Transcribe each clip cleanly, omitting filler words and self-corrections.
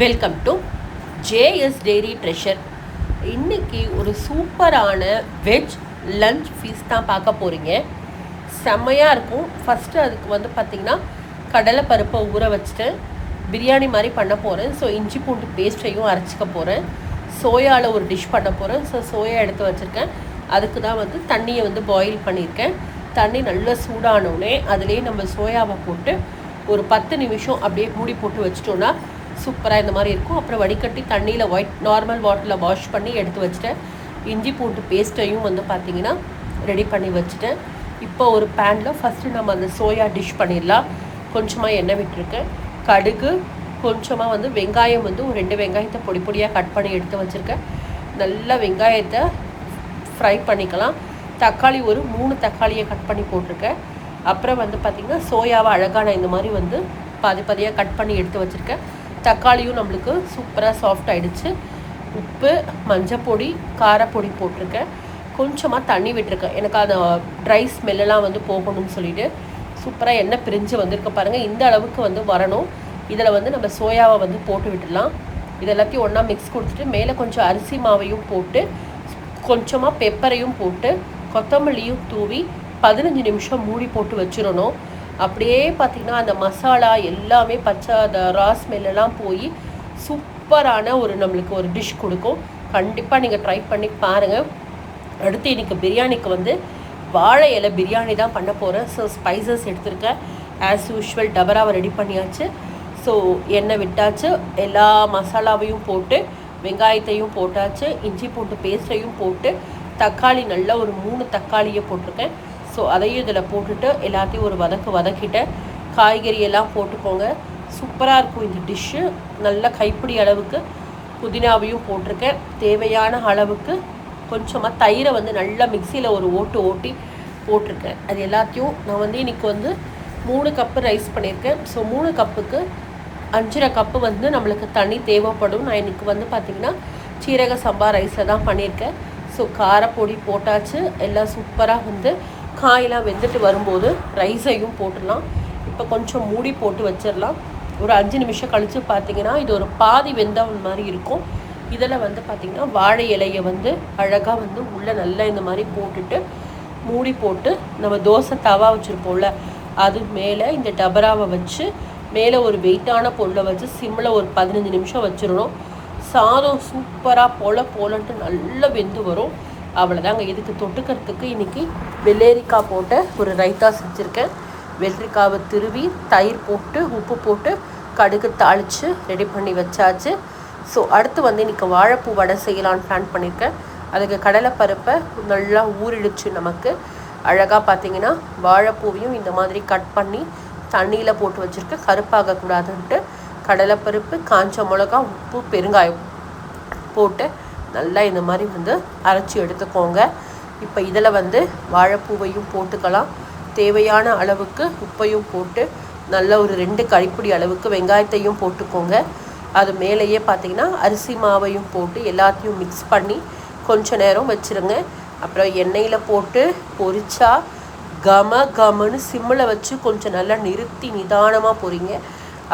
Welcome to JS dairy treasure. இன்றைக்கி ஒரு சூப்பரான வெஜ் லஞ்ச் ஃபீஸ் தான் பார்க்க போகிறீங்க. செம்மையாக இருக்கும். ஃபஸ்ட்டு அதுக்கு பார்த்திங்கன்னா கடலை பருப்பை ஊற வச்சுட்டு பிரியாணி மாதிரி பண்ண போகிறேன். ஸோ இஞ்சி பூண்டு பேஸ்ட்டையும் அரைச்சிக்க போகிறேன். சோயாவில் ஒரு டிஷ் பண்ண போகிறேன். ஸோ சோயா எடுத்து வச்சுருக்கேன். அதுக்கு தான் தண்ணியை பாயில் பண்ணியிருக்கேன். தண்ணி நல்லா சூடானோடனே அதிலே நம்ம சோயாவை போட்டு ஒரு 10 நிமிஷம் அப்படியே மூடி போட்டு வச்சிட்டோன்னா சூப்பராக இந்த மாதிரி இருக்கும். அப்புறம் வடிகட்டி தண்ணியில் நார்மல் வாட்டரில் வாஷ் பண்ணி எடுத்து வச்சுட்டேன். இஞ்சி பூண்டு பேஸ்ட்டையும் பார்த்திங்கன்னா ரெடி பண்ணி வச்சுட்டேன். இப்போ ஒரு பேனில் ஃபஸ்ட்டு நம்ம அந்த சோயா டிஷ் பண்ணிடலாம். கொஞ்சமாக எண்ணெய் விட்டுருக்கேன். கடுகு, கொஞ்சமாக வெங்காயம் ஒரு 2 வெங்காயத்தை பொடி பொடியாக கட் பண்ணி எடுத்து வச்சுருக்கேன். நல்லா வெங்காயத்தை ஃப்ரை பண்ணிக்கலாம். தக்காளி ஒரு 3 தக்காளியை கட் பண்ணி போட்டிருக்கேன். அப்புறம் பார்த்திங்கன்னா சோயாவை அழகாக நான் இந்த மாதிரி பாதியாக கட் பண்ணி எடுத்து வச்சுருக்கேன். தக்காளியும் நம்மளுக்கு சூப்பராக சாஃப்ட் ஆகிடுச்சு. உப்பு, மஞ்சப்பொடி, காரப்பொடி போட்டிருக்கேன். கொஞ்சமாக தண்ணி விட்டுருக்கேன். எனக்கு அந்த ட்ரை ஸ்மெல்லாம் போகணும்னு சொல்லிவிட்டு சூப்பராக எண்ணெய் பிரிஞ்சு வந்திருக்க பாருங்கள். இந்த அளவுக்கு வரணும். இதில் நம்ம சோயாவை போட்டு விட்டுடலாம். இது எல்லாத்தையும் ஒன்றா மிக்ஸ் கொடுத்துட்டு மேலே கொஞ்சம் அரிசி மாவையும் போட்டு கொஞ்சமாக பெப்பரையும் போட்டு கொத்தமல்லியும் தூவி 15 நிமிஷம் மூடி போட்டு வச்சிடணும். அப்படியே பார்த்திங்கன்னா அந்த மசாலா எல்லாமே பச்சை அந்த ரா ஸ்மெல்லாம் போய் சூப்பரான நம்மளுக்கு ஒரு டிஷ் கொடுக்கும். கண்டிப்பாக நீங்கள் ட்ரை பண்ணி பாருங்கள். அடுத்து இன்றைக்கி பிரியாணிக்கு வாழை இலை பிரியாணி தான் பண்ண போகிறேன். ஸோ ஸ்பைசஸ் எடுத்துருக்கேன். ஆஸ் யூஷுவல் டபராவை ரெடி பண்ணியாச்சு. ஸோ எண்ணெய் விட்டாச்சு. எல்லா மசாலாவையும் போட்டு வெங்காயத்தையும் போட்டாச்சு. இஞ்சி பூண்டு பேஸ்ட்டையும் போட்டு தக்காளி நல்லா ஒரு 3 தக்காளியை போட்டிருக்கேன். ஸோ அதையும் இதில் போட்டுட்டு எல்லாத்தையும் ஒரு வதக்கிட்டேன். காய்கறியெல்லாம் போட்டுக்கோங்க. சூப்பராக இருக்கும் இந்த டிஷ்ஷு. நல்ல கைப்பிடி அளவுக்கு புதினாவையும் போட்டிருக்கேன். தேவையான அளவுக்கு கொஞ்சமாக தயிரை நல்லா மிக்சியில் ஒரு ஓட்டி போட்டிருக்கேன். அது எல்லாத்தையும் நான் இன்றைக்கி 3 கப்பு ரைஸ் பண்ணியிருக்கேன். ஸோ 3 கப்புக்கு 5.5 கப்பு நம்மளுக்கு தண்ணி தேவைப்படும். நான் இன்றைக்கி பார்த்திங்கன்னா சீரக சம்பா ரைஸில் தான் பண்ணியிருக்கேன். ஸோ காரப்பொடி போட்டாச்சு. எல்லாம் சூப்பராக காயெல்லாம் வெந்துட்டு வரும்போது ரைஸையும் போட்டுடலாம். இப்போ கொஞ்சம் மூடி போட்டு வச்சிடலாம். ஒரு 5 நிமிஷம் கழித்து பார்த்திங்கன்னா இது ஒரு பாதி வெந்த மாதிரி இருக்கும். இதில் பார்த்திங்கன்னா வாழை இலையை அழகாக உள்ளே நல்லா இந்த மாதிரி போட்டுட்டு மூடி போட்டு நம்ம தோசை தவா வச்சுருப்போம்ல அது மேலே இந்த டபராவை வச்சு மேலே ஒரு வெயிட்டான பொருளை வச்சு சிம்மில் ஒரு 15 நிமிஷம் வச்சிடணும். சாதம் சூப்பராக போலன்ட்டு நல்லா வெந்து வரும். அவ்வளோதாங்க. இதுக்கு தொட்டுக்கிறதுக்கு இன்றைக்கி வெள்ளரிக்காய் போட்ட ஒரு ரைத்தா செஞ்சுருக்கேன். வெள்ளரிக்காவை திருவி தயிர் போட்டு உப்பு போட்டு கடுகு தாளித்து ரெடி பண்ணி வச்சாச்சு. ஸோ அடுத்து இன்றைக்கி வாழைப்பூ வடை செய்யலான்னு பிளான் பண்ணியிருக்கேன். அதுக்கு கடலைப்பருப்பை நல்லா ஊறிடுச்சு. நமக்கு அழகாக பார்த்திங்கன்னா வாழைப்பூவையும் இந்த மாதிரி கட் பண்ணி தண்ணியில் போட்டு வச்சுருக்கேன். கருப்பாகக்கூடாதுன்ட்டு கடலைப்பருப்பு, காஞ்ச மிளகா, உப்பு, பெருங்காயம் போட்டு நல்லா இந்த மாதிரி அரைச்சி எடுத்துக்கோங்க. இப்போ இதில் வாழைப்பூவையும் போட்டுக்கலாம். தேவையான அளவுக்கு உப்பையும் போட்டு நல்ல ஒரு 2 கைப்பிடி அளவுக்கு வெங்காயத்தையும் போட்டுக்கோங்க. அது மேலேயே பார்த்திங்கன்னா அரிசி மாவையும் போட்டு எல்லாத்தையும் மிக்ஸ் பண்ணி கொஞ்ச நேரம் வச்சுருங்க. அப்புறம் எண்ணெயில் போட்டு பொரிச்சா கமன்னு சிம்மில் வச்சு கொஞ்சம் நல்லா நிறுத்தி நிதானமாக பொரிங்க.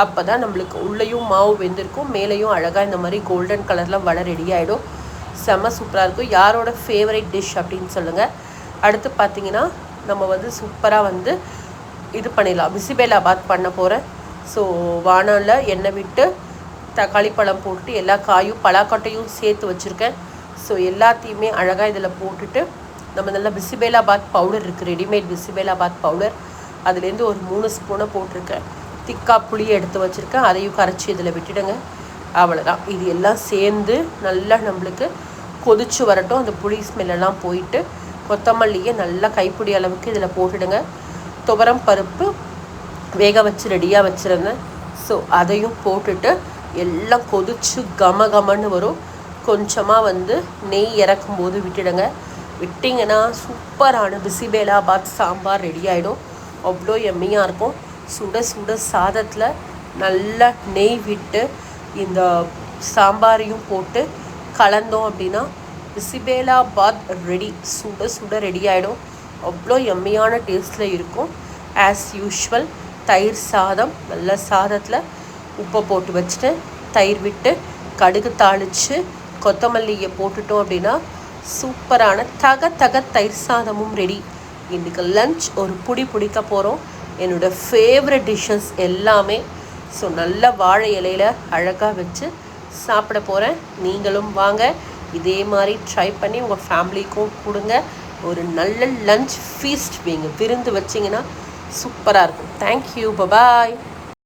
அப்போ தான் நம்மளுக்கு உள்ளேயும் மாவு வெந்திருக்கும், மேலேயும் அழகாக இந்த மாதிரி கோல்டன் கலரில் வடை ரெடி ஆகிடும். செம்ம சூப்பராக இருக்கும். யாரோட ஃபேவரட் டிஷ் அப்படின்னு சொல்லுங்கள். அடுத்து பார்த்திங்கன்னா நம்ம சூப்பராக இது பண்ணிடலாம். பிசிபேலாபாத் பண்ண போகிறேன். ஸோ வானலில் எண்ணெய் விட்டு தக்காளி பழம் போட்டு எல்லா காயும் பலாக்கொட்டையும் சேர்த்து வச்சுருக்கேன். ஸோ எல்லாத்தையுமே அழகாக இதில் போட்டுட்டு நம்ம நல்லா பிசிபேலாபாத் பவுடர் இருக்குது, ரெடிமேட் பிசிபேலாபாத் பவுடர். அதுலேருந்து ஒரு 3 ஸ்பூனை போட்டிருக்கேன். திக்காக புளியை எடுத்து வச்சுருக்கேன். அதையும் கரைச்சி இதில் விட்டுடுங்க. அவ்வளோதான். இது எல்லாம் சேர்ந்து நல்லா நம்மளுக்கு கொதிச்சு வரட்டும். அந்த புளி ஸ்மெல்லாம் போயிட்டு கொத்தமல்லியை நல்லா கைப்பிடி அளவுக்கு இதில் போட்டுடுங்க. துவரம் பருப்பு வேக வச்சு ரெடியாக வச்சுருந்தேன். ஸோ அதையும் போட்டுட்டு எல்லாம் கொதிச்சு கமன்னு வரும். கொஞ்சமாக நெய் இறக்கும்போது விட்டுடுங்க. விட்டிங்கன்னா சூப்பரான பிசிபேலாபாத் சாம்பார் ரெடி ஆகிடும். அவ்வளோ எம்மியாக இருக்கும். சுட சுட சாதத்தில் நல்லா நெய் விட்டு இந்த சாம்பாரையும் போட்டு கலந்தோம் அப்படின்னா பிசிபேலாபாத் ரெடி. சுட சுட ரெடி ஆகிடும். அவ்வளோ எம்மியான டேஸ்ட்டில் இருக்கும். ஆஸ் யூஷுவல் தயிர் சாதம் நல்ல சாதத்தில் உப்பை போட்டு வச்சுட்டு தயிர் விட்டு கடுகு தாளித்து கொத்தமல்லியை போட்டுட்டோம் அப்படின்னா சூப்பரான தக தயிர் சாதமும் ரெடி. இன்றைக்கி லன்ச் ஒரு பிடிக்க போகிறோம். என்னோடய ஃபேவரட் டிஷ்ஷஸ் எல்லாமே. ஸோ நல்ல வாழை இலையில் அழகாக வச்சு சாப்பிட போகிறேன். நீங்களும் வாங்க, இதே மாதிரி ட்ரை பண்ணி உங்கள் ஃபேமிலிக்கும் கொடுங்க. ஒரு நல்ல லன்ச் ஃபீஸ்ட் விருந்து வச்சிங்கன்னா சூப்பராக இருக்கும். Thank you, bye bye.